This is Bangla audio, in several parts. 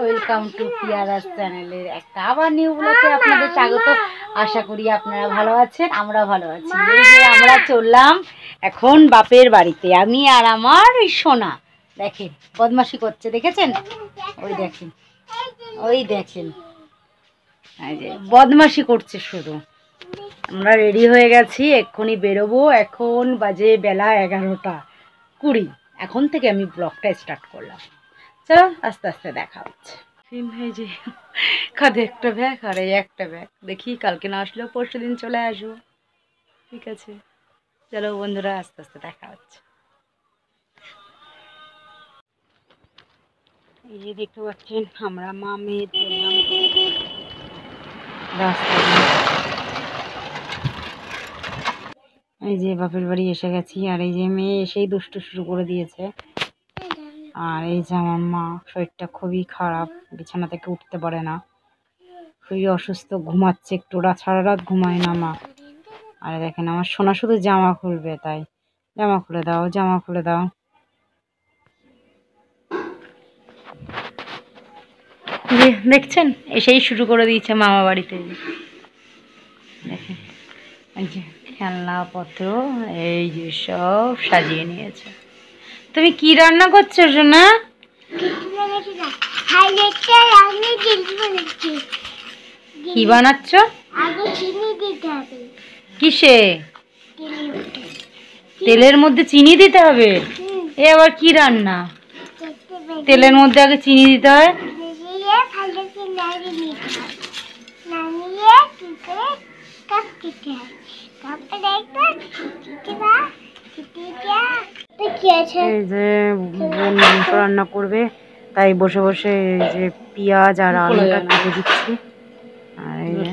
ওয়েলকাম টু পিয়ারাস চ্যানেলের একটা আবার নিউ ব্লগে আপনাদের স্বাগত। আশা করি আপনারা ভালো আছেন, আমরা ভালো আছি। এই যে আমরা চললাম এখন বাপের বাড়িতে, আমি আর আমার ওই সোনা। দেখেন বদমাশি করছে, দেখেছেন? ওই দেখেন, ওই দেখেন, এই যে বদমাশি করছে শুধু। আমরা রেডি হয়ে গেছি, এক্ষুনি বেরোবো। এখন বাজে বেলা 11:20। এখন থেকে আমি ব্লগটা স্টার্ট করলাম। চলো আস্তে আস্তে দেখা হচ্ছে। এই যে কাঁধে একটা ব্যাগ আর এই একটা ব্যাগ, দেখি কালকে না আসলেও পরশু দিন চলে আসবো। ঠিক আছে, চলো বন্ধুরা, আস্তে আস্তে দেখা হচ্ছে। এই যে দেখতে পাচ্ছেন আমরা মা মেয়ে চললাম রাস্তা দিয়ে। এই যে বাপের বাড়ি এসে গেছি, আর এই যে মেয়ে এসেই দুষ্টু শুরু করে দিয়েছে। আর এই যে আমার মা, শরীরটা খুবই খারাপ, বিছানা থেকে উঠতে পারে না, খুবই অসুস্থ, ঘুমাচ্ছে একটু, সারা রাত ঘুমায় না মা। আর দেখেন আমার সোনা শুধু জামা খুলবে, তাই জামা খুলে দাও, জামা খুলে দাও। দেখছেন এসেই শুরু করে দিয়েছে মামা বাড়িতে। দেখেন এই যে খেলনাপত্র, এই যে সব সাজিয়ে নিয়েছে। তুমি কি রান্না করছো সোনা? কি বানাচ্ছ? কিসে? তেলের মধ্যে চিনি দিতে হবে? এ আবার কি রান্না? তেলের মধ্যে আগে চিনি দিতে হয়? এই যে বোন মাংস রান্না করবে, তাই বসে বসে এই যে পেঁয়াজ আর আলুটা কেটে দিচ্ছি। আর এই যে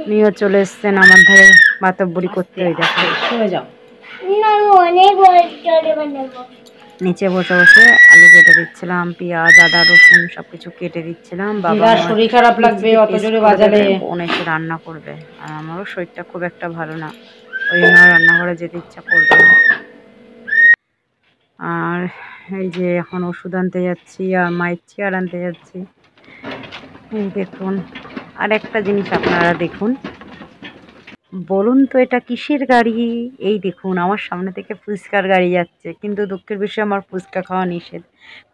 মেয়েও চলে এসছেন আমার ধারে মাতব্বরি করতে। ওই দেখো নিচে বসে বসে আলু কেটে দিচ্ছিলাম, পেঁয়াজ আদা রসুন সবকিছু কেটে দিচ্ছিলাম। বাবা শরীর খারাপ লাগবে অত জোরে বাজালে, বোন এসে রান্না করবে। আর আমারও শরীরটা খুব একটা ভালো না, ওই জন্য রান্নাঘরে যেতে ইচ্ছা করবে না। আর এই যে এখন ওষুধ আনতে যাচ্ছি আর মায়ের চেয়ার আনতে যাচ্ছি। এই দেখুন, আর একটা জিনিস আপনারা দেখুন, বলুন তো এটা কিসের গাড়ি? এই দেখুন আমার সামনে থেকে ফুচকার গাড়ি যাচ্ছে, কিন্তু দুঃখের বিষয় আমার ফুচকা খাওয়া নিষেধ।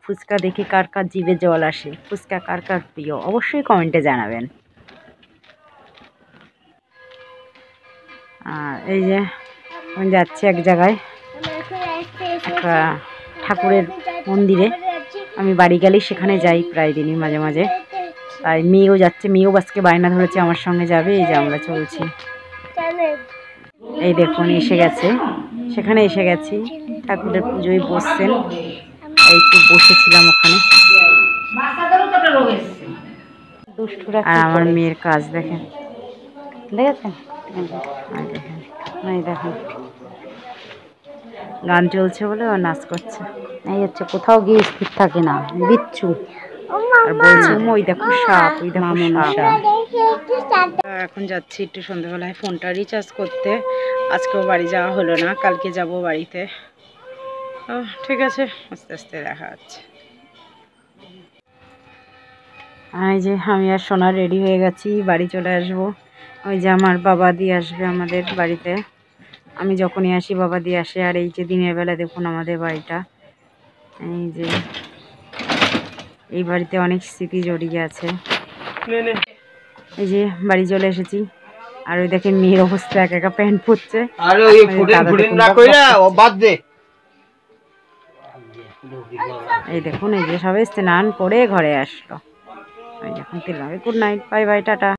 ফুচকা দেখে কার কার জিভে জল আসে, ফুচকা কার কার প্রিয় অবশ্যই কমেন্টে জানাবেন। আর এই যে আমি যাচ্ছি এক জায়গায়, একটা ঠাকুরের মন্দিরে। আমি বাড়ি গেলেই সেখানে যাই প্রায় দিনই, মাঝে মাঝে। তাই মেয়েও যাচ্ছে, মেয়েও আজকে বায়না ধরেছে আমার সঙ্গে যাবে। এই যে আমরা চলছি, এই দেখুন এসে গেছে, সেখানে এসে গেছি। ঠাকুরের পুজোয় বসছেন, এই একটু বসেছিলাম ওখানে। আর আমার মেয়ের কাজ দেখেন, দেখেছেন? এই দেখেন গান চলছে বলে ও নাচ করছে। এই হচ্ছে কোথাও গিয়ে স্থির থাকে না, বিচ্ছু। আর বলছে ওই দেখো সাপ, ওই দেখো সাপ। এখন যাচ্ছি একটু সন্ধ্যাবেলায় ফোনটা রিচার্জ করতে। আজকেও বাড়ি যাওয়া হলো না, কালকে যাব বাড়িতে। ও ঠিক আছে, আস্তে আস্তে দেখা হচ্ছে। এই যে আমি আর সোনা রেডি হয়ে গেছি, বাড়ি চলে আসবো। ওই যে আমার বাবা দিয়ে আসবে আমাদের বাড়িতে, আমি যখনই আসি বাবা দিয়ে আসে। আর এই যে দিনের বেলা দেখুন আমাদের বাড়িটা, এই যে এই বাড়িতে অনেক স্মৃতি জড়িয়ে আছে। এই যে বাড়ি চলে এসেছি, আর ওই দেখেন মেয়ের অবস্থা, একা একা প্যান্ট পরছে। এই দেখুন এই যে সবাই স্নান করে ঘরে আসলো। এই দেখুন, good night, bye bye, tata.